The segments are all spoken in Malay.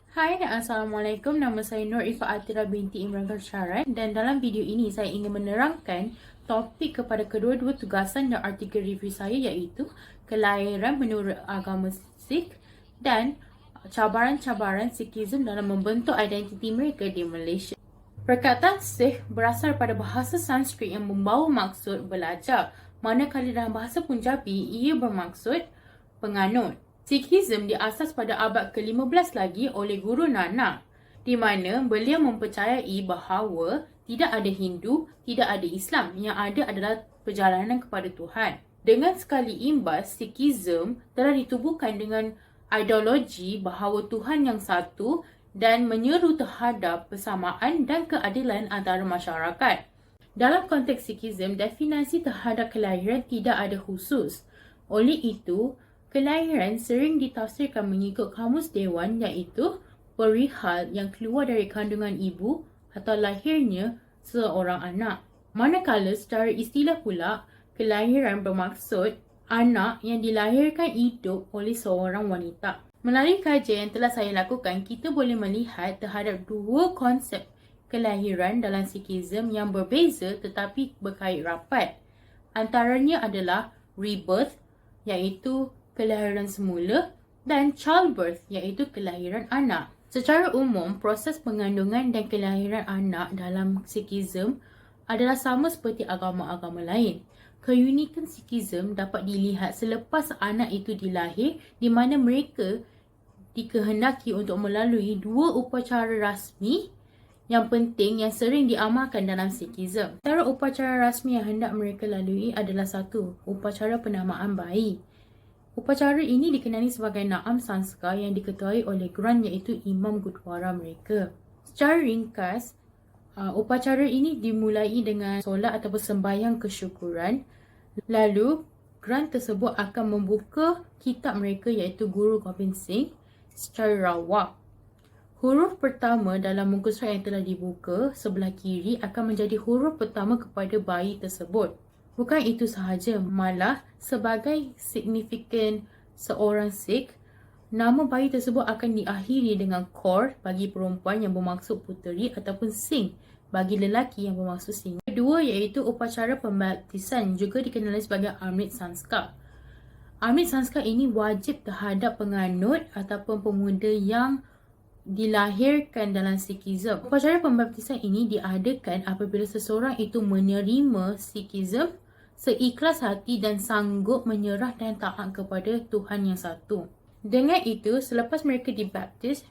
Hai, Assalamualaikum. Nama saya Nur Ifa Atira binti Imran Syarat dan dalam video ini saya ingin menerangkan topik kepada kedua-dua tugasan dan artikel review saya iaitu kelahiran menurut agama Sikh dan cabaran-cabaran Sikhism dalam membentuk identiti mereka di Malaysia. Perkataan Sikh berasal pada bahasa Sanskrit yang membawa maksud belajar, manakala dalam bahasa Punjabi ia bermaksud penganut. Sikhism diasas pada abad ke-15 lagi oleh Guru Nanak, di mana beliau mempercayai bahawa tidak ada Hindu, tidak ada Islam, yang ada adalah perjalanan kepada Tuhan. Dengan sekali imbas, Sikhism telah ditubuhkan dengan ideologi bahawa Tuhan yang satu dan menyeru terhadap persamaan dan keadilan antara masyarakat. Dalam konteks Sikhism, definisi terhadap kelahiran tidak ada khusus. Oleh itu, kelahiran sering ditafsirkan mengikut Kamus Dewan iaitu perihal yang keluar dari kandungan ibu atau lahirnya seorang anak. Manakala secara istilah pula, kelahiran bermaksud anak yang dilahirkan hidup oleh seorang wanita. Melalui kajian yang telah saya lakukan, kita boleh melihat terhadap dua konsep kelahiran dalam Sikhism yang berbeza tetapi berkait rapat. Antaranya adalah rebirth iaitu kelahiran semula dan childbirth iaitu kelahiran anak. Secara umum, proses pengandungan dan kelahiran anak dalam Sikhism adalah sama seperti agama-agama lain. Keunikan Sikhism dapat dilihat selepas anak itu dilahir di mana mereka dikehendaki untuk melalui dua upacara rasmi yang penting yang sering diamalkan dalam Sikhism. Antara upacara rasmi yang hendak mereka lalui adalah satu, upacara penamaan bayi. Upacara ini dikenali sebagai Naam Sanskar yang diketuai oleh Gran iaitu Imam Gurdwara mereka. Secara ringkas, upacara ini dimulai dengan solat atau sembahyang kesyukuran. Lalu, Gran tersebut akan membuka kitab mereka iaitu Guru Gobind Singh secara rawak. Huruf pertama dalam muka surat yang telah dibuka sebelah kiri akan menjadi huruf pertama kepada bayi tersebut. Bukan itu sahaja, malah sebagai signifikan seorang Sikh, nama bayi tersebut akan diakhiri dengan Kaur bagi perempuan yang bermaksud puteri ataupun Singh bagi lelaki yang bermaksud singa. Kedua iaitu upacara pembaptisan juga dikenali sebagai Amrit Sanskar. Amrit Sanskar ini wajib terhadap penganut ataupun pemuda yang dilahirkan dalam Sikhism. Upacara pembaptisan ini diadakan apabila seseorang itu menerima Sikhism seikhlas hati dan sanggup menyerah dan taat kepada Tuhan yang satu. Dengan itu, selepas mereka dibaptis,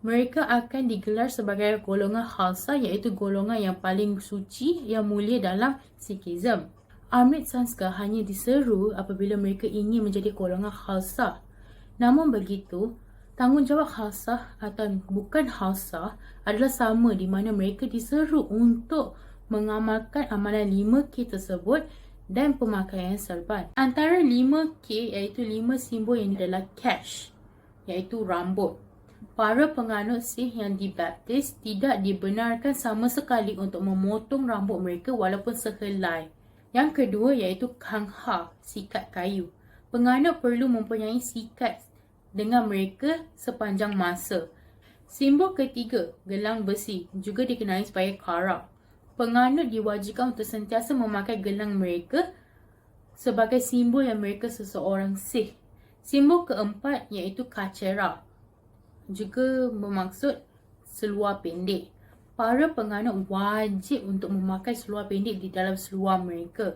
mereka akan digelar sebagai golongan Khalsa iaitu golongan yang paling suci yang mulia dalam Sikhism. Amrit Sanskar hanya diseru apabila mereka ingin menjadi golongan Khalsa. Namun begitu, tanggungjawab Khalsa atau bukan Khalsa adalah sama di mana mereka diseru untuk mengamalkan amalan 5K tersebut dan pemakaian serban. Antara 5K iaitu 5 simbol yang adalah cash iaitu rambut. Para penganut Sikh yang dibaptis tidak dibenarkan sama sekali untuk memotong rambut mereka walaupun sehelai. Yang kedua iaitu kangha, sikat kayu. Penganut perlu mempunyai sikat dengan mereka sepanjang masa. Simbol ketiga, gelang besi, juga dikenali sebagai kara. Penganut diwajibkan untuk sentiasa memakai gelang mereka sebagai simbol yang mereka seseorang Sikh. Simbol keempat iaitu kachera, juga bermaksud seluar pendek. Para penganut wajib untuk memakai seluar pendek di dalam seluar mereka.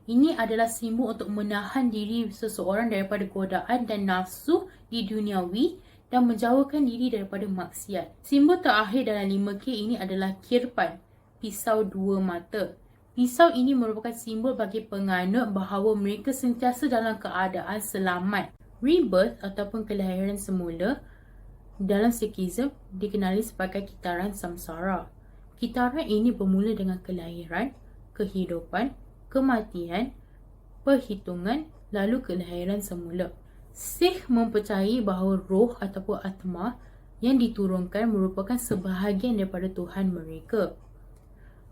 Ini adalah simbol untuk menahan diri seseorang daripada godaan dan nafsu di duniawi dan menjauhkan diri daripada maksiat. Simbol terakhir dalam 5K ini adalah kirpan, pisau dua mata. Pisau ini merupakan simbol bagi penganut bahawa mereka sentiasa dalam keadaan selamat. Rebirth ataupun kelahiran semula dalam Sikhism dikenali sebagai kitaran samsara. Kitaran ini bermula dengan kelahiran, kehidupan, kematian, perhitungan, lalu kelahiran semula. Sikh mempercayai bahawa roh ataupun atma yang diturunkan merupakan sebahagian daripada Tuhan mereka.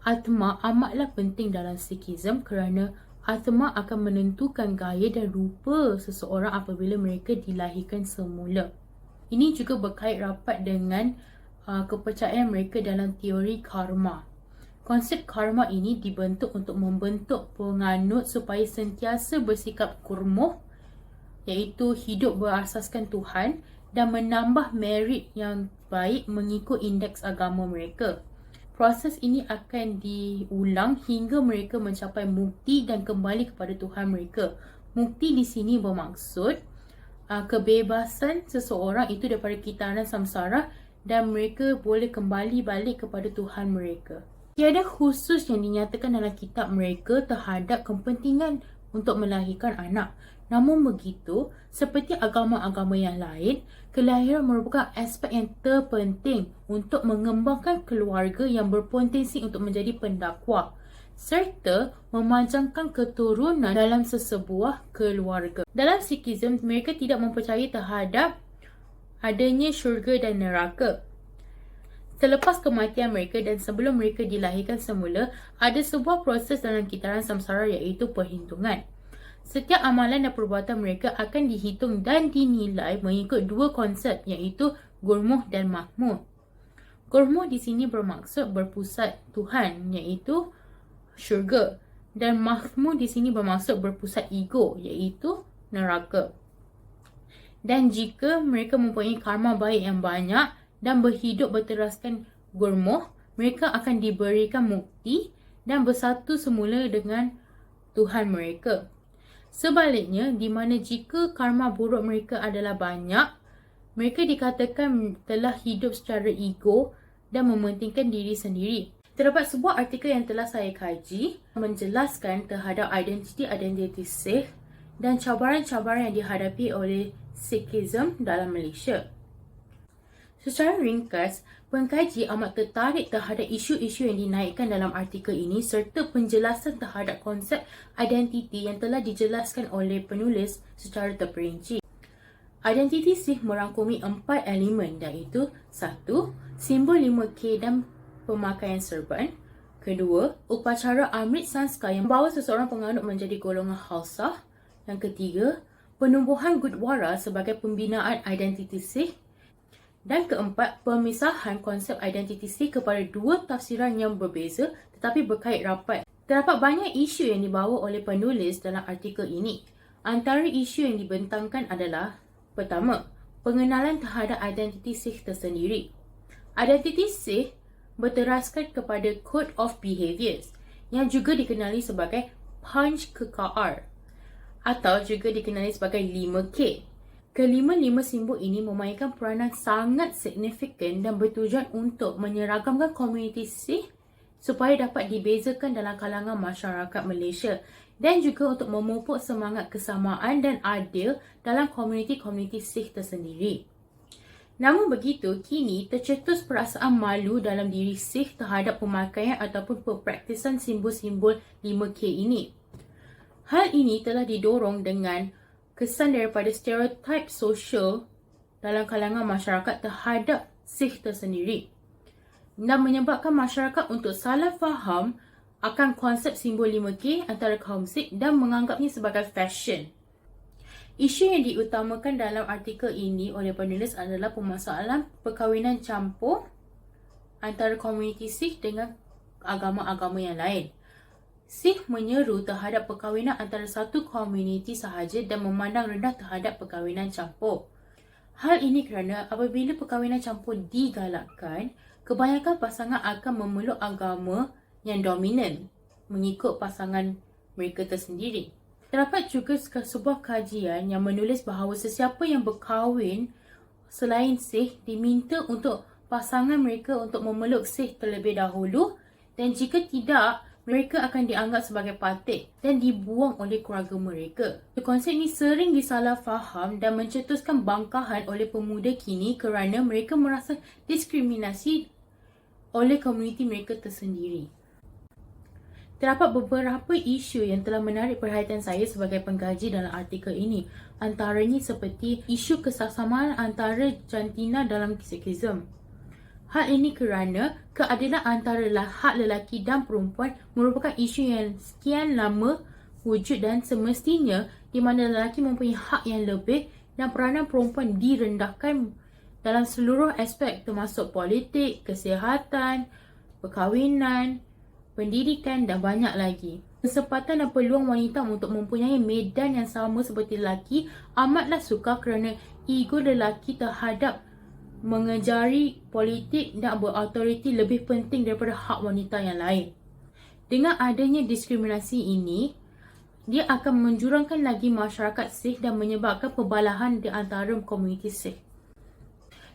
Atma amatlah penting dalam Sikhism kerana atma akan menentukan gaya dan rupa seseorang apabila mereka dilahirkan semula. Ini juga berkait rapat dengan kepercayaan mereka dalam teori karma. Konsep karma ini dibentuk untuk membentuk penganut supaya sentiasa bersikap kurmuh, iaitu hidup berasaskan Tuhan, dan menambah merit yang baik mengikut indeks agama mereka. Proses ini akan diulang hingga mereka mencapai mukti dan kembali kepada Tuhan mereka. Mukti di sini bermaksud kebebasan seseorang itu daripada kitaran samsara dan mereka boleh kembali balik kepada Tuhan mereka. Tiada khusus yang dinyatakan dalam kitab mereka terhadap kepentingan untuk melahirkan anak. Namun begitu, seperti agama-agama yang lain, kelahiran merupakan aspek yang terpenting untuk mengembangkan keluarga yang berpotensi untuk menjadi pendakwa serta memanjangkan keturunan dalam sesebuah keluarga. Dalam Sikhism, mereka tidak mempercayai terhadap adanya syurga dan neraka. Selepas kematian mereka dan sebelum mereka dilahirkan semula, ada sebuah proses dalam kitaran samsara iaitu perhitungan. Setiap amalan dan perbuatan mereka akan dihitung dan dinilai mengikut dua konsep iaitu gurmuh dan mahmud. Gurmuh di sini bermaksud berpusat Tuhan iaitu syurga, dan mahmud di sini bermaksud berpusat ego iaitu neraka. Dan jika mereka mempunyai karma baik yang banyak dan berhidup berteraskan gurmuh, mereka akan diberikan mukti dan bersatu semula dengan Tuhan mereka. Sebaliknya, di mana jika karma buruk mereka adalah banyak, mereka dikatakan telah hidup secara ego dan mementingkan diri sendiri. Terdapat sebuah artikel yang telah saya kaji menjelaskan terhadap identiti Sikh dan cabaran-cabaran yang dihadapi oleh Sikhism dalam Malaysia. Secara ringkas, pengkaji amat tertarik terhadap isu-isu yang dinaikkan dalam artikel ini serta penjelasan terhadap konsep identiti yang telah dijelaskan oleh penulis secara terperinci. Identiti Sikh merangkumi 4 elemen iaitu 1. Simbol 5K dan pemakaian serban. 2. Upacara Amrit Sanskar yang membawa seseorang penganut menjadi golongan Khalsah. Yang 3. Penumbuhan Gurdwara sebagai pembinaan identiti Sikh. Dan 4, pemisahan konsep identiti Sikh kepada dua tafsiran yang berbeza tetapi berkait rapat. Terdapat banyak isu yang dibawa oleh penulis dalam artikel ini. Antara isu yang dibentangkan adalah: pertama, pengenalan terhadap identiti Sikh tersendiri. Identiti Sikh berteraskan kepada Code of Behaviours yang juga dikenali sebagai Panch KKR atau juga dikenali sebagai 5K. Kelima-lima simbol ini memainkan peranan sangat signifikan dan bertujuan untuk menyeragamkan komuniti Sikh supaya dapat dibezakan dalam kalangan masyarakat Malaysia dan juga untuk memupuk semangat kesamaan dan adil dalam komuniti-komuniti Sikh tersendiri. Namun begitu, kini tercetus perasaan malu dalam diri Sikh terhadap pemakaian ataupun pepraktisan simbol-simbol 5K ini. Hal ini telah didorong dengan kesan daripada stereotip sosial dalam kalangan masyarakat terhadap Sikh tersendiri dan menyebabkan masyarakat untuk salah faham akan konsep simbol 5K antara kaum Sikh dan menganggapnya sebagai fashion. Isu yang diutamakan dalam artikel ini oleh penulis adalah permasalahan perkahwinan campur antara komuniti Sikh dengan agama-agama yang lain. Sikh menyeru terhadap perkahwinan antara satu komuniti sahaja dan memandang rendah terhadap perkahwinan campur. Hal ini kerana apabila perkahwinan campur digalakkan, kebanyakan pasangan akan memeluk agama yang dominan mengikut pasangan mereka tersendiri. Terdapat juga sebuah kajian yang menulis bahawa sesiapa yang berkahwin selain Sikh diminta untuk pasangan mereka untuk memeluk Sikh terlebih dahulu, dan jika tidak, mereka akan dianggap sebagai patik dan dibuang oleh keluarga mereka. Konsep ini sering disalah faham dan mencetuskan bangkahan oleh pemuda kini kerana mereka merasa diskriminasi oleh komuniti mereka tersendiri. Terdapat beberapa isu yang telah menarik perhatian saya sebagai pengkaji dalam artikel ini. Antaranya seperti isu kesamaan antara jantina dalam Sikhism. Hal ini kerana keadilan antara hak lelaki dan perempuan merupakan isu yang sekian lama wujud dan semestinya di mana lelaki mempunyai hak yang lebih dan peranan perempuan direndahkan dalam seluruh aspek termasuk politik, kesihatan, perkahwinan, pendidikan dan banyak lagi. Kesempatan dan peluang wanita untuk mempunyai medan yang sama seperti lelaki amatlah sukar kerana ego lelaki terhadap mengejari politik dan berautoriti lebih penting daripada hak wanita yang lain. Dengan adanya diskriminasi ini, dia akan menjurangkan lagi masyarakat Sikh dan menyebabkan perbalahan di antara komuniti Sikh.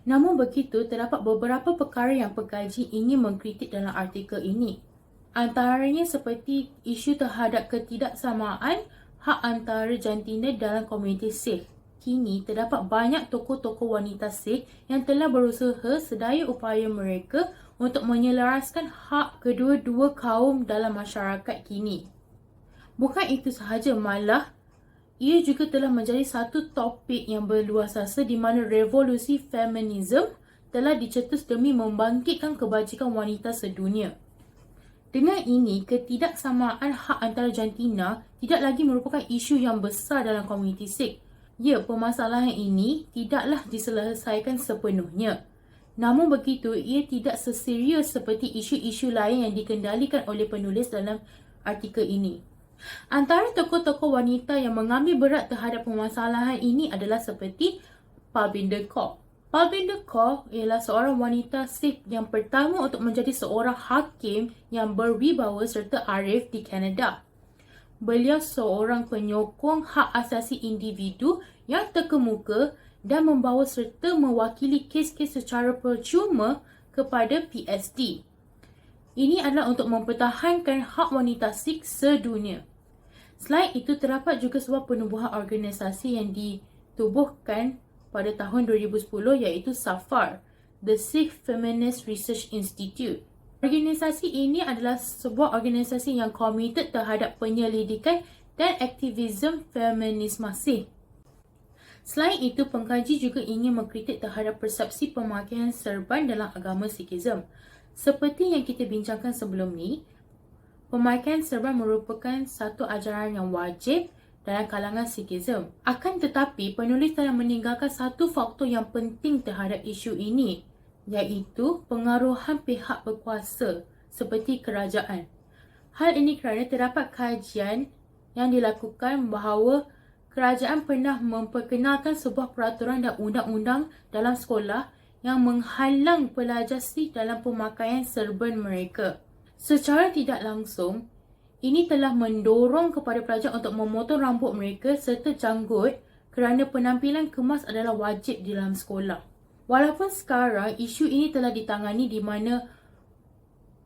Namun begitu, terdapat beberapa perkara yang pengkaji ingin mengkritik dalam artikel ini. Antaranya seperti isu terhadap ketidaksamaan hak antara jantina dalam komuniti Sikh. Kini, terdapat banyak tokoh-tokoh wanita Sikh yang telah berusaha sedaya upaya mereka untuk menyelaraskan hak kedua-dua kaum dalam masyarakat kini. Bukan itu sahaja, malah ia juga telah menjadi satu topik yang berluasasa di mana revolusi feminisme telah dicetus demi membangkitkan kebajikan wanita sedunia. Dengan ini, ketidaksamaan hak antara jantina tidak lagi merupakan isu yang besar dalam komuniti Sikh. Ya, permasalahan ini tidaklah diselesaikan sepenuhnya. Namun begitu, ia tidak seserius seperti isu-isu lain yang dikendalikan oleh penulis dalam artikel ini. Antara tokoh-tokoh wanita yang mengambil berat terhadap permasalahan ini adalah seperti Parbinder Kaur. Parbinder Kaur ialah seorang wanita Sikh yang pertama untuk menjadi seorang hakim yang berwibawa serta arif di Kanada. Beliau seorang penyokong hak asasi individu yang terkemuka dan membawa serta mewakili kes-kes secara percuma kepada PSD. Ini adalah untuk mempertahankan hak wanita Sikh sedunia. Selain itu, terdapat juga sebuah penubuhan organisasi yang ditubuhkan pada tahun 2010 iaitu SAFAR, The Sikh Feminist Research Institute. Organisasi ini adalah sebuah organisasi yang komited terhadap penyelidikan dan aktivisme feminisme Sikh. Selain itu, pengkaji juga ingin mengkritik terhadap persepsi pemakaian serban dalam agama Sikhism. Seperti yang kita bincangkan sebelum ni, pemakaian serban merupakan satu ajaran yang wajib dalam kalangan Sikhism. Akan tetapi, penulis telah meninggalkan satu faktor yang penting terhadap isu ini, iaitu pengaruhan pihak berkuasa seperti kerajaan. Hal ini kerana terdapat kajian yang dilakukan bahawa kerajaan pernah memperkenalkan sebuah peraturan dan undang-undang dalam sekolah yang menghalang pelajar Sikh dalam pemakaian serban mereka. Secara tidak langsung, ini telah mendorong kepada pelajar untuk memotong rambut mereka serta janggut kerana penampilan kemas adalah wajib di dalam sekolah. Walaupun sekarang isu ini telah ditangani di mana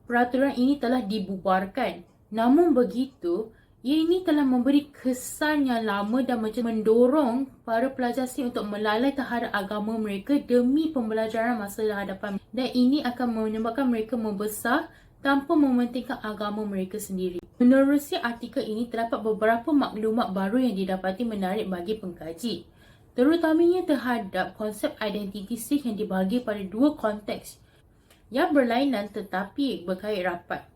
peraturan ini telah dibubarkan, namun begitu, ini telah memberi kesan yang lama dan mendorong para pelajar Sikh untuk melalai terhadap agama mereka demi pembelajaran masa hadapan. Dan ini akan menyebabkan mereka membesar tanpa mementingkan agama mereka sendiri. Menerusi artikel ini, terdapat beberapa maklumat baru yang didapati menarik bagi pengkaji, terutamanya terhadap konsep identiti Sikh yang dibahagi pada dua konteks yang berlainan tetapi berkait rapat.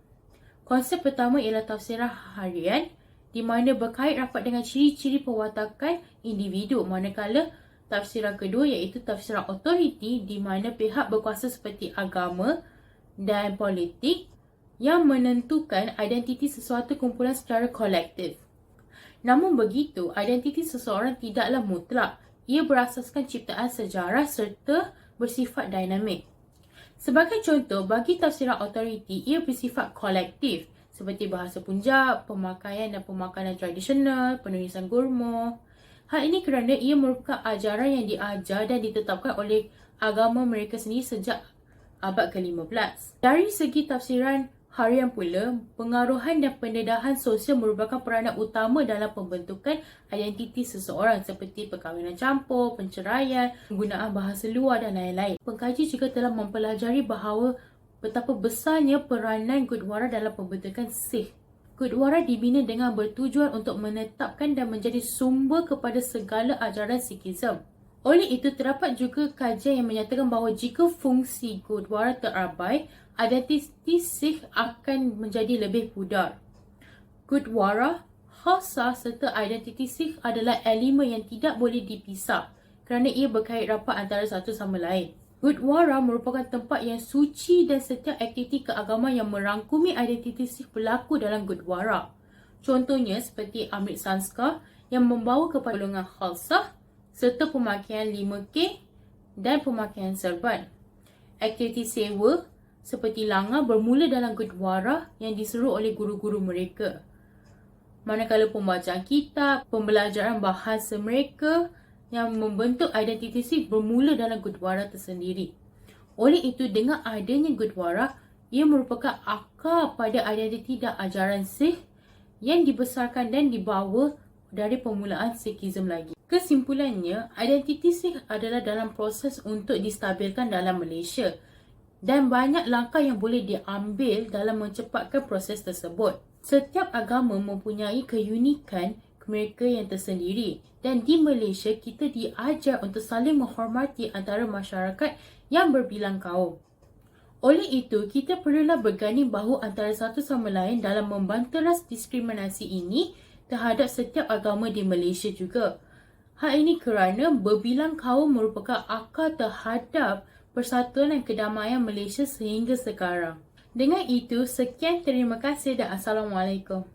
Konsep pertama ialah tafsiran harian di mana berkait rapat dengan ciri-ciri perwatakan individu, manakala tafsiran kedua iaitu tafsiran otoriti di mana pihak berkuasa seperti agama dan politik yang menentukan identiti sesuatu kumpulan secara kolektif. Namun begitu, identiti seseorang tidaklah mutlak. Ia berasaskan ciptaan sejarah serta bersifat dinamik. Sebagai contoh, bagi tafsiran otoriti, ia bersifat kolektif seperti bahasa Punjab, pemakaian dan pemakanan tradisional, penulisan Gurmo. Hal ini kerana ia merupakan ajaran yang diajar dan ditetapkan oleh agama mereka sendiri sejak abad ke-15. Dari segi tafsiran harian pula, pengaruhan dan pendedahan sosial merupakan peranan utama dalam pembentukan identiti seseorang seperti perkahwinan campur, penceraian, penggunaan bahasa luar dan lain-lain. Pengkaji juga telah mempelajari bahawa betapa besarnya peranan Gurdwara dalam pembentukan Sikh. Gurdwara dibina dengan bertujuan untuk menetapkan dan menjadi sumber kepada segala ajaran Sikhism. Oleh itu, terdapat juga kajian yang menyatakan bahawa jika fungsi Gurdwara terabai, identiti Sikh akan menjadi lebih pudar. Gurdwara, Khalsa serta identiti Sikh adalah elemen yang tidak boleh dipisah. kerana ia berkait rapat antara satu sama lain. Gurdwara merupakan tempat yang suci dan setiap aktiviti keagamaan yang merangkumi identiti Sikh berlaku dalam Gurdwara. Contohnya seperti Amrit Sanskar yang membawa kepada golongan Khalsa serta pemakaian 5K dan pemakaian serban. Aktiviti sewa seperti langar bermula dalam Gurdwara yang diseru oleh guru-guru mereka. Manakala pembacaan kitab, pembelajaran bahasa mereka yang membentuk identiti Sikh bermula dalam Gurdwara tersendiri. Oleh itu, dengan adanya Gurdwara, ia merupakan akar pada identiti dan ajaran Sikh yang dibesarkan dan dibawa dari permulaan Sikhism lagi. Kesimpulannya, identiti Sikh adalah dalam proses untuk distabilkan dalam Malaysia dan banyak langkah yang boleh diambil dalam mencepatkan proses tersebut. Setiap agama mempunyai keunikan mereka yang tersendiri dan di Malaysia kita diajar untuk saling menghormati antara masyarakat yang berbilang kaum. Oleh itu, kita perlulah berganding bahu antara satu sama lain dalam membanteras diskriminasi ini terhadap setiap agama di Malaysia juga. Hal ini kerana berbilang kaum merupakan akar terhadap persatuan dan kedamaian Malaysia sehingga sekarang. Dengan itu, sekian, terima kasih dan Assalamualaikum.